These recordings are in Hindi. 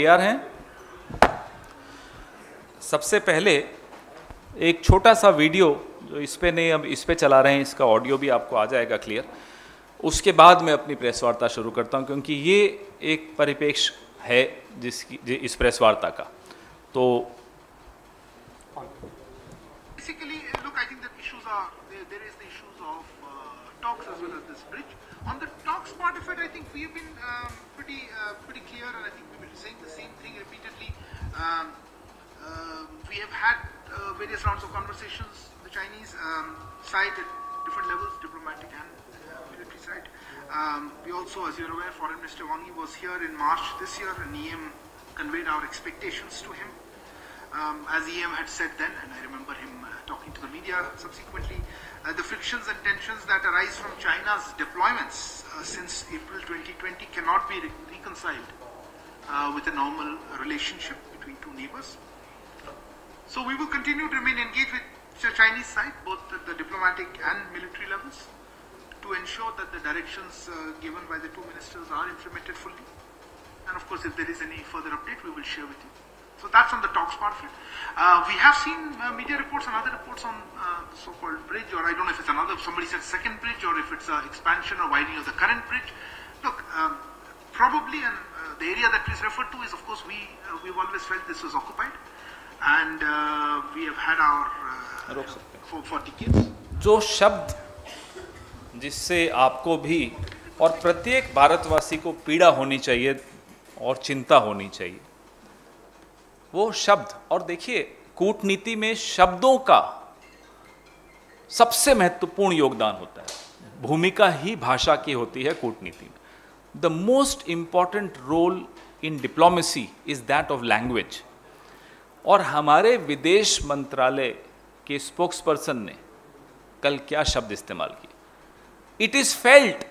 तैयार हैं? सबसे पहले एक छोटा सा वीडियो जो इस पे नहीं, अब इस पे चला रहे हैं, इसका ऑडियो भी आपको आ जाएगा क्लियर। उसके बाद मैं अपनी प्रेस वार्ता शुरू करता हूं, क्योंकि ये एक परिप्रेक्ष्य है इस प्रेस वार्ता का। तो basically, look, I think the issues are there is the issues of talks as well as this bridge. On the talks part of it, I think we have been pretty clear, and I think we've been saying the same thing repeatedly. We have had various rounds of conversations, the Chinese side at different levels, diplomatic and military side. We also, as you're aware, Foreign Minister Wang Yi was here in March this year, and EM conveyed our expectations to him. As EM had said then, and I remember him talking to the media subsequently, the frictions and tensions that arise from China's deployments since April 2020 cannot be reconciled with a normal relationship between two neighbors. So we will continue to remain engaged with the Chinese side, both at the diplomatic and military levels, to ensure that the directions given by the two ministers are implemented fully. And of course, if there is any further update, we will share with you. So that's on the talks part of it. We have seen media reports and other reports on the so-called bridge, or I don't know if it's another, somebody said second bridge, or if it's an expansion or widening of the current bridge. Look, probably, and the area that is referred to is, of course, we've always felt this was occupied, and we have had our for decades. जो शब्द जिससे आपको भी और प्रत्येक भारतवासी को पीड़ा होनी चाहिए और चिंता होनी चाहिए, वो शब्द, और देखिए कूटनीति में शब्दों का सबसे महत्वपूर्ण योगदान होता है। भूमिका ही भाषा की होती है कूटनीति में। The most important role in diplomacy is that of language. और हमारे विदेश मंत्रालय के स्पोक्सपर्सन ने कल क्या शब्द इस्तेमाल किए? इट इज फेल्ट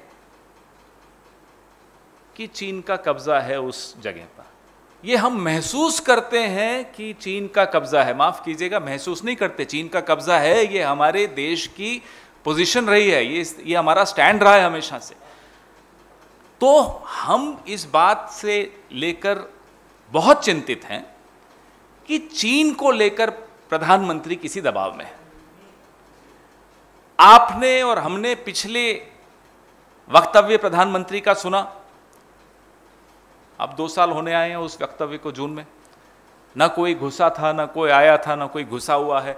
कि चीन का कब्जा है उस जगह पर। ये हम महसूस करते हैं कि चीन का कब्जा है, माफ कीजिएगा, महसूस नहीं करते, चीन का कब्जा है। ये हमारे देश की पोजीशन रही है, ये हमारा स्टैंड रहा है हमेशा से। तो हम इस बात से लेकर बहुत चिंतित हैं कि चीन को लेकर प्रधानमंत्री किसी दबाव में है। आपने और हमने पिछले वक्तव्य प्रधानमंत्री का सुना, अब 2 साल होने आए हैं उस वक्तव्य को, जून में ना कोई घुसा था, ना कोई आया था, ना कोई घुसा हुआ है।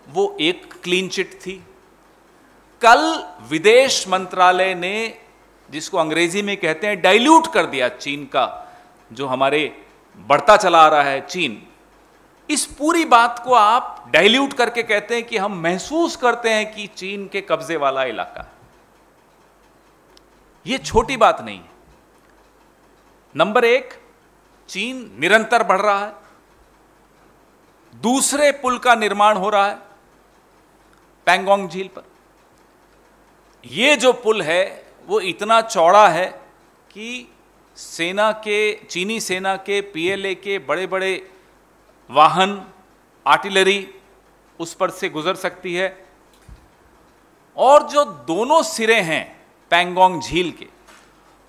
वो एक क्लीन चिट थी। कल विदेश मंत्रालय ने, जिसको अंग्रेजी में कहते हैं, डाइल्यूट कर दिया चीन का, जो हमारे बढ़ता चला आ रहा है चीन। इस पूरी बात को आप डाइल्यूट करके कहते हैं कि हम महसूस करते हैं कि चीन के कब्जे वाला इलाका है। यह छोटी बात नहीं है। नंबर 1, चीन निरंतर बढ़ रहा है। दूसरे पुल का निर्माण हो रहा है पैंगोंग झील पर। यह जो पुल है वो इतना चौड़ा है कि चीनी सेना के पीएलए के बड़े बड़े वाहन, आर्टिलरी उस पर से गुजर सकती है। और जो दोनों सिरे हैं पैंगोंग झील के,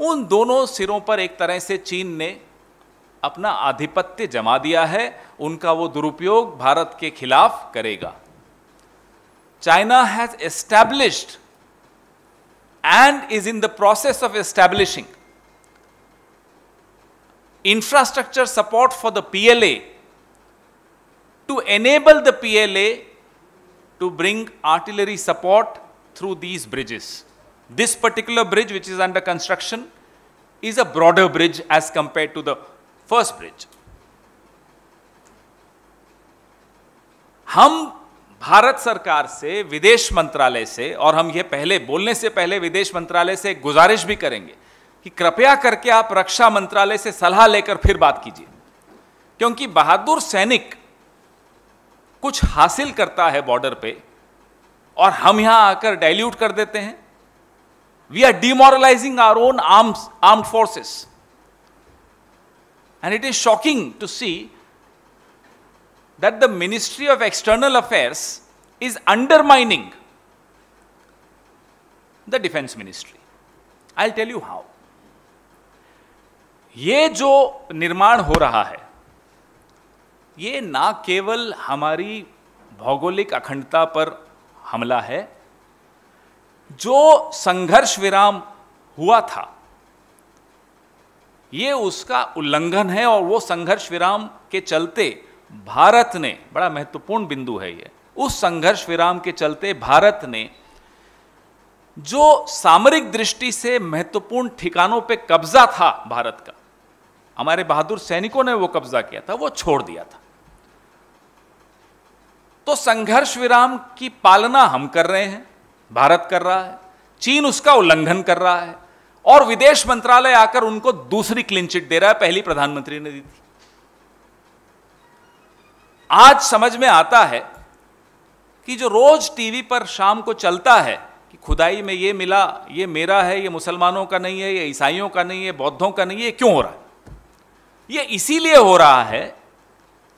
उन दोनों सिरों पर एक तरह से चीन ने अपना आधिपत्य जमा दिया है। उनका वो दुरुपयोग भारत के खिलाफ करेगा। China has established and is in the process of establishing infrastructure support for the PLA to enable the PLA to bring artillery support through these bridges. This particular bridge, which is under construction, is a broader bridge as compared to the first bridge. हम भारत सरकार से, विदेश मंत्रालय से, और हम ये पहले बोलने से पहले विदेश मंत्रालय से गुजारिश भी करेंगे कि कृपया करके आप रक्षा मंत्रालय से सलाह लेकर फिर बात कीजिए, क्योंकि बहादुर सैनिक कुछ हासिल करता है बॉर्डर पे और हम यहां आकर डाइल्यूट कर देते हैं। We are demoralising our own armed forces, and it is shocking to see that the ministry of external affairs is undermining the defence ministry. I will tell you how. ये जो निर्माण हो रहा है, ये ना केवल हमारी भौगोलिक अखंडता पर हमला है, जो संघर्ष विराम हुआ था ये उसका उल्लंघन है। और वो संघर्ष विराम के चलते भारत ने, बड़ा महत्वपूर्ण बिंदु है ये, उस संघर्ष विराम के चलते भारत ने जो सामरिक दृष्टि से महत्वपूर्ण ठिकानों पे कब्जा था भारत का, हमारे बहादुर सैनिकों ने वो कब्जा किया था, वो छोड़ दिया था। तो संघर्ष विराम की पालना हम कर रहे हैं, भारत कर रहा है, चीन उसका उल्लंघन कर रहा है, और विदेश मंत्रालय आकर उनको दूसरी क्लीन चिट दे रहा है, पहली प्रधानमंत्री ने दी थी। आज समझ में आता है कि जो रोज टीवी पर शाम को चलता है कि खुदाई में ये मिला, ये मेरा है, ये मुसलमानों का नहीं है, ये ईसाइयों का नहीं है, बौद्धों का नहीं है, ये क्यों हो रहा है? ये इसीलिए हो रहा है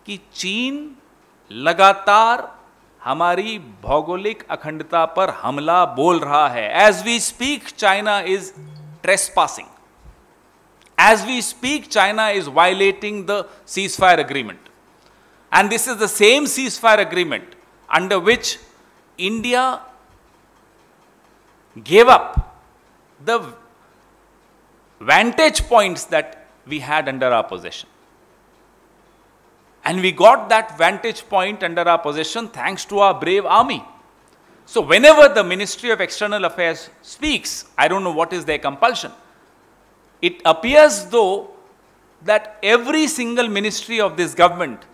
कि चीन लगातार हमारी भौगोलिक अखंडता पर हमला बोल रहा है। As we speak China is trespassing, as we speak China is violating the ceasefire agreement, and this is the same ceasefire agreement under which India gave up the vantage points that we had under our possession. And we got that vantage point under our possession thanks to our brave army. So whenever the Ministry of External Affairs speaks, I don't know what is their compulsion, it appears though that every single ministry of this government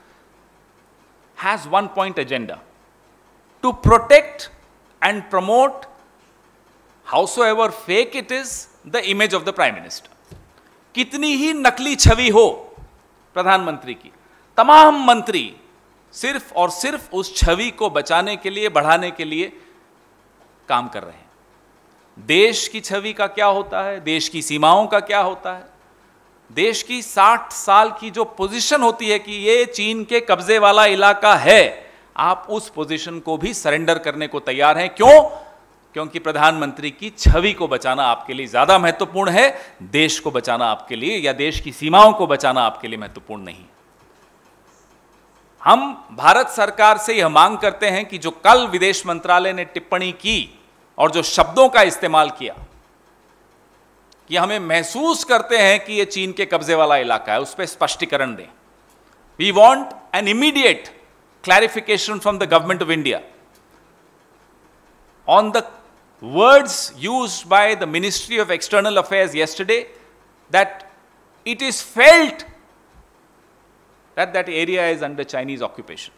has one point agenda: to protect and promote, howsoever fake it is, the image of the Prime Minister. कितनी ही नकली छवि हो प्रधानमंत्री की, तमाम मंत्री सिर्फ और सिर्फ उस छवि को बचाने के लिए, बढ़ाने के लिए काम कर रहे हैं। देश की छवि का क्या होता है, देश की सीमाओं का क्या होता है, देश की 60 साल की जो पोजीशन होती है कि ये चीन के कब्जे वाला इलाका है, आप उस पोजीशन को भी सरेंडर करने को तैयार हैं। क्यों? क्योंकि प्रधानमंत्री की छवि को बचाना आपके लिए ज्यादा महत्वपूर्ण है, देश को बचाना आपके लिए या देश की सीमाओं को बचाना आपके लिए महत्वपूर्ण नहीं। हम भारत सरकार से यह मांग करते हैं कि जो कल विदेश मंत्रालय ने टिप्पणी की और जो शब्दों का इस्तेमाल किया कि हमें महसूस करते हैं कि यह चीन के कब्जे वाला इलाका है, उस पर स्पष्टीकरण दें। We want an immediate clarification from the government of India on the words used by the ministry of external affairs yesterday, that it is felt that that area is under Chinese occupation.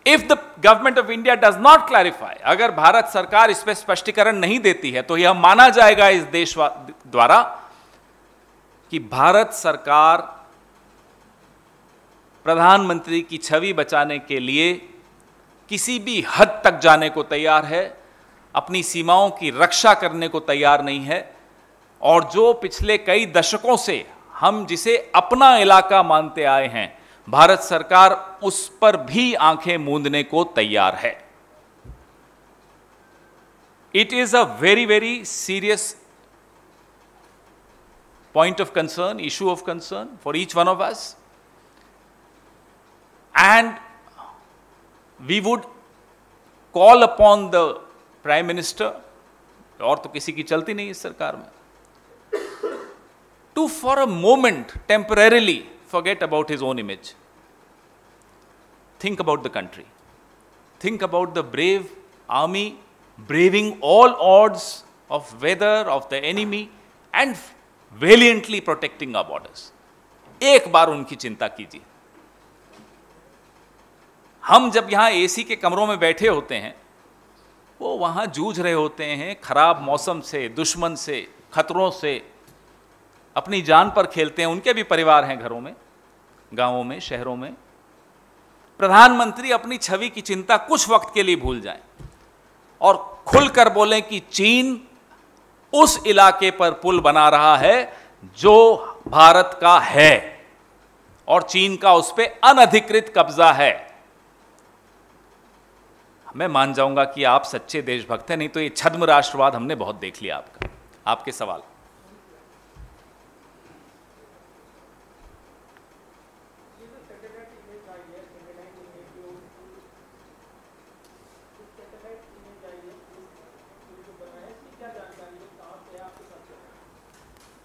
If the government of India does not clarify, अगर भारत सरकार इस पर स्पष्टीकरण नहीं देती है तो यह माना जाएगा इस देश द्वारा कि भारत सरकार प्रधानमंत्री की छवि बचाने के लिए किसी भी हद तक जाने को तैयार है, अपनी सीमाओं की रक्षा करने को तैयार नहीं है, और जो पिछले कई दशकों से हम जिसे अपना इलाका मानते आए हैं, भारत सरकार उस पर भी आंखें मूंदने को तैयार है। It is a very very serious point of concern, issue of concern for each one of us, and we would call upon the Prime Minister, और तो किसी की चलती नहीं इस सरकार में, to for a moment temporarily forget about his own image. Think about the country. Think about the brave army braving all odds of weather, of the enemy, and valiantly protecting our borders. एक बार उनकी चिंता कीजिए। हम जब यहां एसी के कमरों में बैठे होते हैं, वो वहां जूझ रहे होते हैं खराब मौसम से, दुश्मन से, खतरों से, अपनी जान पर खेलते हैं। उनके भी परिवार हैं घरों में, गांवों में, शहरों में। प्रधानमंत्री अपनी छवि की चिंता कुछ वक्त के लिए भूल जाएं और खुलकर बोलें कि चीन उस इलाके पर पुल बना रहा है जो भारत का है और चीन का उस पर अनधिकृत कब्जा है। मैं मान जाऊंगा कि आप सच्चे देशभक्त हैं, नहीं तो ये छद्म राष्ट्रवाद हमने बहुत देख लिया। आपका, आपके सवाल।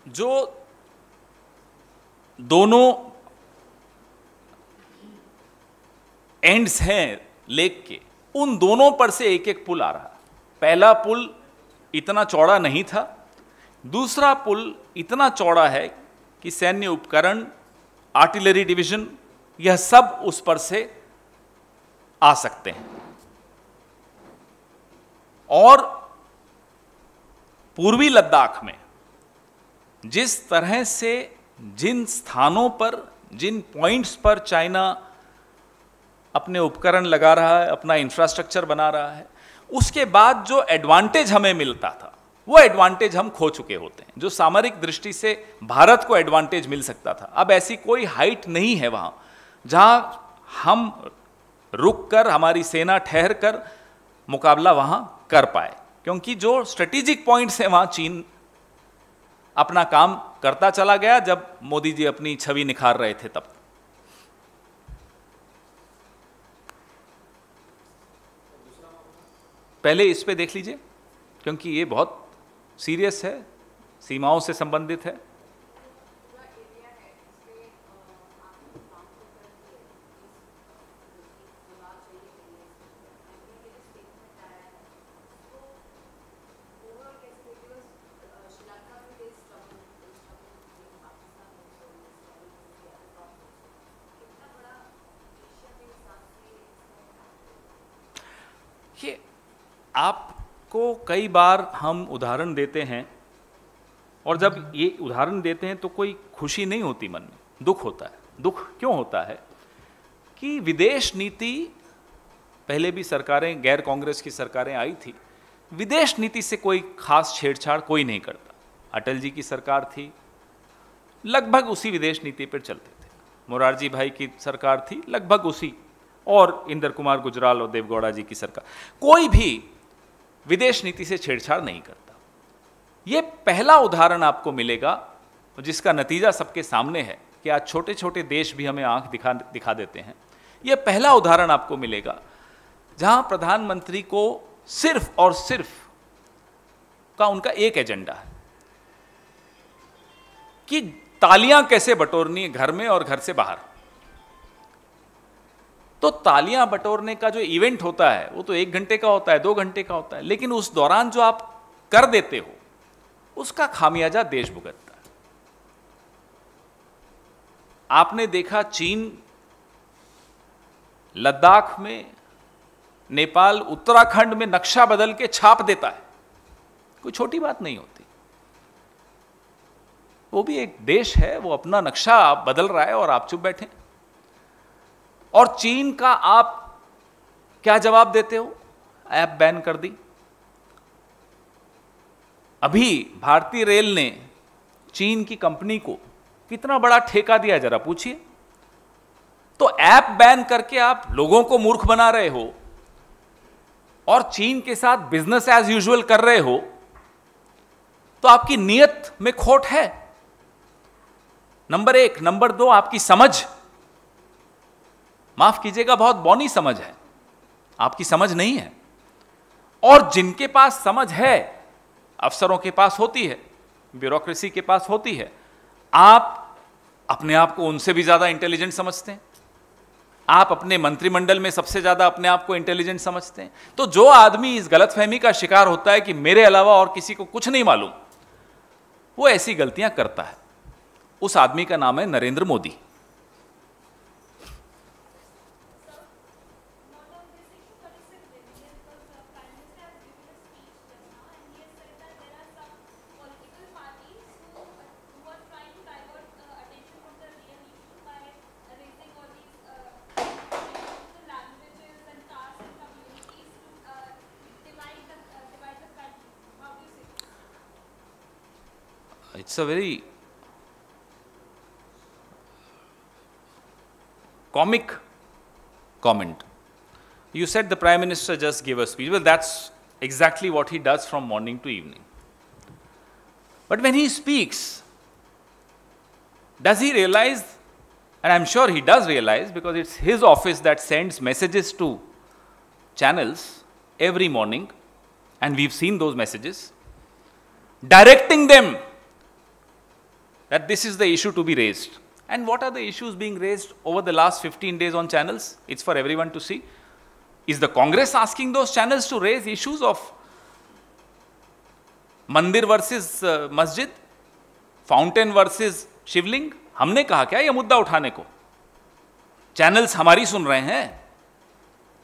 जो दोनों एंड्स हैं लेक के, उन दोनों पर से एक एक पुल आ रहा। पहला पुल इतना चौड़ा नहीं था, दूसरा पुल इतना चौड़ा है कि सैन्य उपकरण, आर्टिलरी डिवीजन, यह सब उस पर से आ सकते हैं। और पूर्वी लद्दाख में जिस तरह से, जिन स्थानों पर, जिन पॉइंट्स पर चाइना अपने उपकरण लगा रहा है, अपना इंफ्रास्ट्रक्चर बना रहा है, उसके बाद जो एडवांटेज हमें मिलता था वो एडवांटेज हम खो चुके होते हैं। जो सामरिक दृष्टि से भारत को एडवांटेज मिल सकता था, अब ऐसी कोई हाइट नहीं है वहां जहां हम रुक कर, हमारी सेना ठहर कर मुकाबला वहां कर पाए, क्योंकि जो स्ट्रेटेजिक पॉइंट्स हैं वहां चीन अपना काम करता चला गया। जब मोदी जी अपनी छवि निखार रहे थे तब पहले इस पे देख लीजिए, क्योंकि ये बहुत सीरियस है, सीमाओं से संबंधित है। ये आपको कई बार हम उदाहरण देते हैं, और जब ये उदाहरण देते हैं तो कोई खुशी नहीं होती मन में, दुख होता है। दुख क्यों होता है कि विदेश नीति, पहले भी सरकारें, गैर कांग्रेस की सरकारें आई थी, विदेश नीति से कोई खास छेड़छाड़ कोई नहीं करता। अटल जी की सरकार थी, लगभग उसी विदेश नीति पर चलते थे। मोरारजी भाई की सरकार थी, लगभग उसी, और इंदर कुमार गुजराल और देवगौड़ा जी की सरकार, कोई भी विदेश नीति से छेड़छाड़ नहीं करता। यह पहला उदाहरण आपको मिलेगा जिसका नतीजा सबके सामने है कि आज छोटे छोटे देश भी हमें आंख दिखा देते हैं। यह पहला उदाहरण आपको मिलेगा जहां प्रधानमंत्री को सिर्फ और सिर्फ का उनका एक एजेंडा है कि तालियां कैसे बटोरनी है घर में और घर से बाहर। तो तालियां बटोरने का जो इवेंट होता है वो तो 1 घंटे का होता है, 2 घंटे का होता है, लेकिन उस दौरान जो आप कर देते हो उसका खामियाजा देश भुगतता है। आपने देखा चीन लद्दाख में, नेपाल उत्तराखंड में नक्शा बदल के छाप देता है, कोई छोटी बात नहीं होती। वो भी एक देश है, वो अपना नक्शा बदल रहा है और आप चुप बैठे। और चीन का आप क्या जवाब देते हो? ऐप बैन कर दी। अभी भारतीय रेल ने चीन की कंपनी को कितना बड़ा ठेका दिया, जरा पूछिए। तो ऐप बैन करके आप लोगों को मूर्ख बना रहे हो और चीन के साथ बिजनेस एज यूजुअल कर रहे हो, तो आपकी नीयत में खोट है, नंबर 1। नंबर 2, आपकी समझ, माफ कीजिएगा, बहुत बौनी समझ है, आपकी समझ नहीं है। और जिनके पास समझ है, अफसरों के पास होती है, ब्यूरोक्रेसी के पास होती है, आप अपने आप को उनसे भी ज्यादा इंटेलिजेंट समझते हैं। आप अपने मंत्रिमंडल में सबसे ज्यादा अपने आप को इंटेलिजेंट समझते हैं। तो जो आदमी इस गलतफहमी का शिकार होता है कि मेरे अलावा और किसी को कुछ नहीं मालूम, वो ऐसी गलतियां करता है। उस आदमी का नाम है Narendra Modi. It's a very comic comment. You said the Prime Minister just gave a speech. Well, that's exactly what he does from morning to evening. But when he speaks, does he realize, and I'm sure he does realize, because it's his office that sends messages to channels every morning, and we've seen those messages, directing them that this is the issue to be raised. And what are the issues being raised over the last 15 days on channels? It's for everyone to see. Is the Congress asking those channels to raise issues of मंदिर वर्सेस मस्जिद, फाउंटेन वर्सेस शिवलिंग? हमने कहा क्या यह मुद्दा उठाने को? चैनल्स हमारी सुन रहे हैं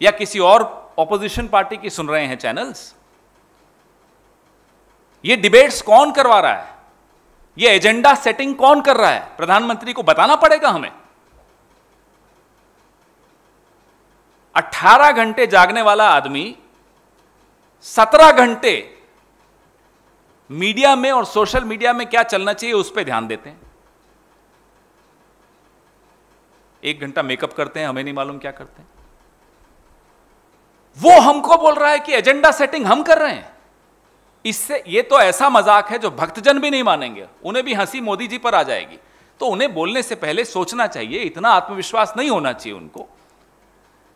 या किसी और ऑपोजिशन पार्टी की सुन रहे हैं चैनल्स? ये डिबेट्स कौन करवा रहा है? ये एजेंडा सेटिंग कौन कर रहा है? प्रधानमंत्री को बताना पड़ेगा हमें। 18 घंटे जागने वाला आदमी 17 घंटे मीडिया में और सोशल मीडिया में क्या चलना चाहिए उस पर ध्यान देते हैं। 1 घंटा मेकअप करते हैं, हमें नहीं मालूम क्या करते हैं। वो हमको बोल रहा है कि एजेंडा सेटिंग हम कर रहे हैं। इससे ये तो ऐसा मजाक है जो भक्तजन भी नहीं मानेंगे, उन्हें भी हंसी मोदी जी पर आ जाएगी। तो उन्हें बोलने से पहले सोचना चाहिए, इतना आत्मविश्वास नहीं होना चाहिए उनको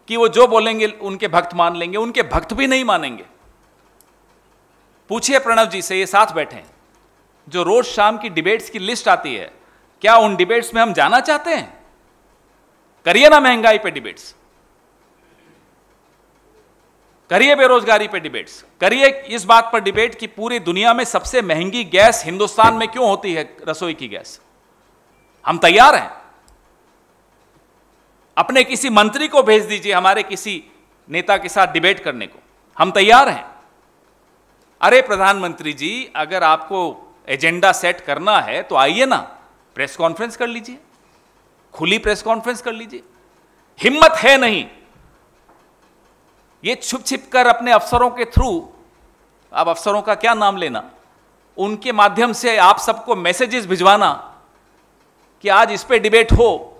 कि वो जो बोलेंगे उनके भक्त मान लेंगे। उनके भक्त भी नहीं मानेंगे। पूछिए प्रणव जी से, ये साथ बैठे हैं, जो रोज शाम की डिबेट्स की लिस्ट आती है, क्या उन डिबेट्स में हम जाना चाहते हैं? करिए ना महंगाई पे डिबेट्स, करिए बेरोजगारी पे डिबेट्स, करिए इस बात पर डिबेट कि पूरी दुनिया में सबसे महंगी गैस हिंदुस्तान में क्यों होती है, रसोई की गैस। हम तैयार हैं। अपने किसी मंत्री को भेज दीजिए हमारे किसी नेता के साथ डिबेट करने को, हम तैयार हैं। अरे प्रधानमंत्री जी, अगर आपको एजेंडा सेट करना है तो आइए ना, प्रेस कॉन्फ्रेंस कर लीजिए, खुली प्रेस कॉन्फ्रेंस कर लीजिए। हिम्मत है नहीं ये छुप छिप कर अपने अफसरों के थ्रू, अब अफसरों का क्या नाम लेना, उनके माध्यम से आप सबको मैसेजेस भिजवाना कि आज इस पे डिबेट हो,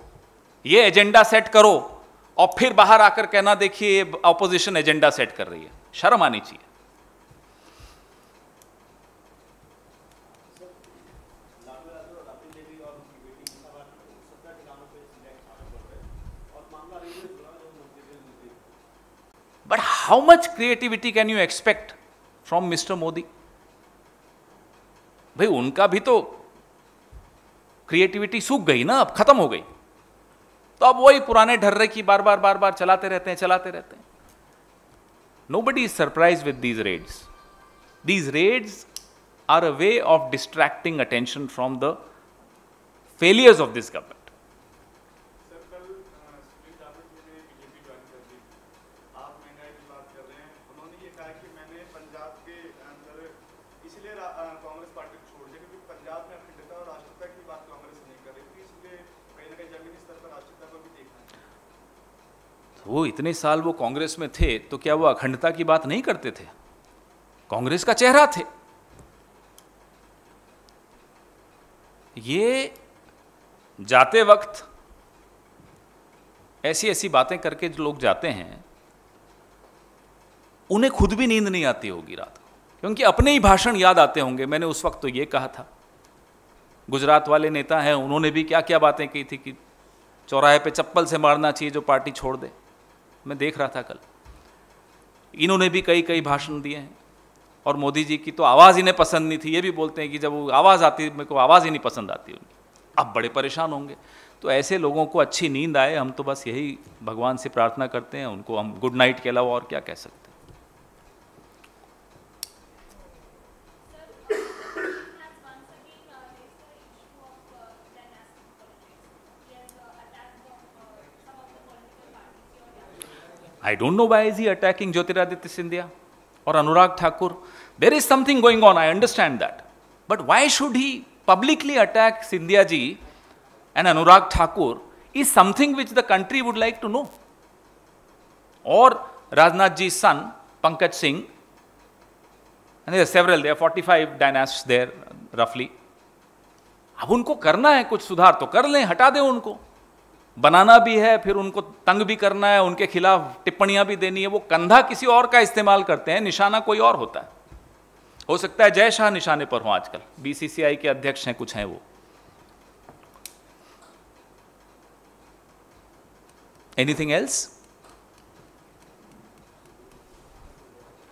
ये एजेंडा सेट करो, और फिर बाहर आकर कहना देखिए ऑपोजिशन एजेंडा सेट कर रही है। शर्म आनी चाहिए। But how much creativity can you expect from Mr. Modi? भाई उनका भी तो क्रिएटिविटी सूख गई ना, अब खत्म हो गई। तो अब वही पुराने ढर्रे की बार बार चलाते रहते हैं। Nobody is surprised with these raids. These raids are a way of distracting attention from the failures of this government. वो इतने साल वो कांग्रेस में थे तो क्या वो अखंडता की बात नहीं करते थे? कांग्रेस का चेहरा थे। ये जाते वक्त ऐसी ऐसी बातें करके जो लोग जाते हैं, उन्हें खुद भी नींद नहीं आती होगी रात को, क्योंकि अपने ही भाषण याद आते होंगे। मैंने उस वक्त तो ये कहा था, गुजरात वाले नेता हैं, उन्होंने भी क्या क्या बातें की थी कि चौराहे पे चप्पल से मारना चाहिए जो पार्टी छोड़ दे। मैं देख रहा था कल, इन्होंने भी कई कई भाषण दिए हैं। और मोदी जी की तो आवाज़ इन्हें पसंद नहीं थी, ये भी बोलते हैं कि जब वो आवाज़ आती, मेरे को आवाज़ ही नहीं पसंद आती उनकी। अब बड़े परेशान होंगे। तो ऐसे लोगों को अच्छी नींद आए, हम तो बस यही भगवान से प्रार्थना करते हैं। उनको हम गुड नाइट के अलावा और क्या कह सकते हैं। I don't know why is he attacking Jyotiraditya Scindia or Anurag Thakur. There is something going on, I understand that. But why should he publicly attack Scindia ji and Anurag Thakur is something which the country would like to know. Or Rajnath ji's son, Pankaj Singh, and there are several, there are 45 dynasts there roughly. अब उनको करना है कुछ सुधार तो कर लें, हटा दें उनको। बनाना भी है, फिर उनको तंग भी करना है, उनके खिलाफ टिप्पणियां भी देनी है। वो कंधा किसी और का इस्तेमाल करते हैं, निशाना कोई और होता है। हो सकता है जय शाह निशाने पर हो आजकल, बीसीसीआई के अध्यक्ष हैं, कुछ हैं वो। Anything else?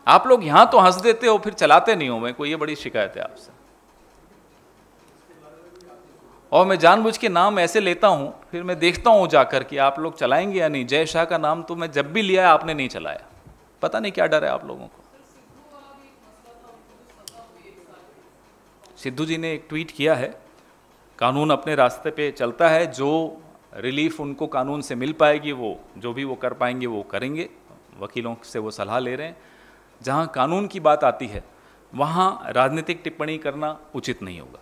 आप लोग यहां तो हंस देते हो, फिर चलाते नहीं हो। मैं कोई ये बड़ी शिकायत है आपसे। और मैं जानबूझ के नाम ऐसे लेता हूं, फिर मैं देखता हूं जाकर कि आप लोग चलाएंगे या नहीं। जय शाह का नाम तो मैं जब भी लिया आपने नहीं चलाया, पता नहीं क्या डर है आप लोगों को। सिद्धू जी ने एक ट्वीट किया है, कानून अपने रास्ते पे चलता है, जो रिलीफ उनको कानून से मिल पाएगी वो जो भी वो कर पाएंगे वो करेंगे। वकीलों से वो सलाह ले रहे हैं। जहां कानून की बात आती है वहां राजनीतिक टिप्पणी करना उचित नहीं होगा।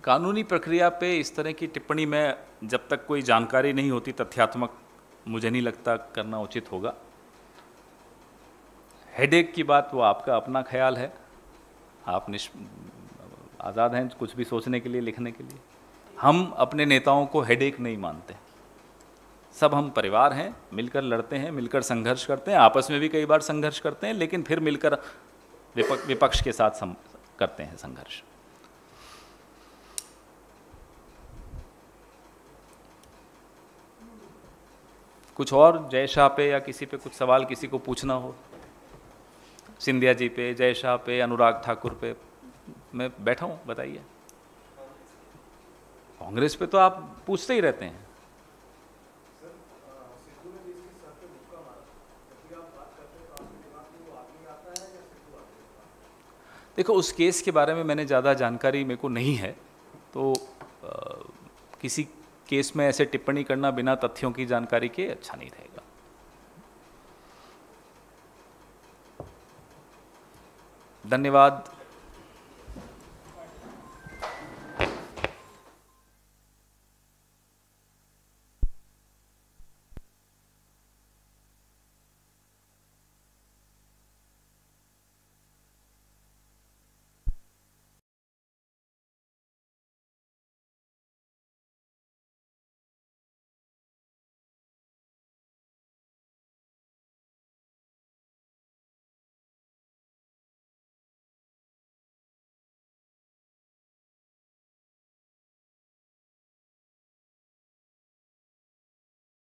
कानूनी प्रक्रिया पे इस तरह की टिप्पणी में जब तक कोई जानकारी नहीं होती तथ्यात्मक, मुझे नहीं लगता करना उचित होगा। हेडेक की बात वो आपका अपना ख्याल है, आप आज़ाद हैं कुछ भी सोचने के लिए, लिखने के लिए। हम अपने नेताओं को हेडेक नहीं मानते। सब हम परिवार हैं, मिलकर लड़ते हैं, मिलकर संघर्ष करते हैं, आपस में भी कई बार संघर्ष करते हैं, लेकिन फिर मिलकर विपक्ष के साथ करते हैं संघर्ष। कुछ और जय शाह पे या किसी पे कुछ सवाल किसी को पूछना हो, सिंधिया जी पे, जय शाह पे, अनुराग ठाकुर पे, मैं बैठा हूँ, बताइए। कांग्रेस पे तो आप पूछते ही रहते हैं। देखो, उस केस के बारे में मैंने ज़्यादा जानकारी मेरे को नहीं है, तो किसी केस में ऐसे टिप्पणी करना बिना तथ्यों की जानकारी के अच्छा नहीं रहेगा। धन्यवाद।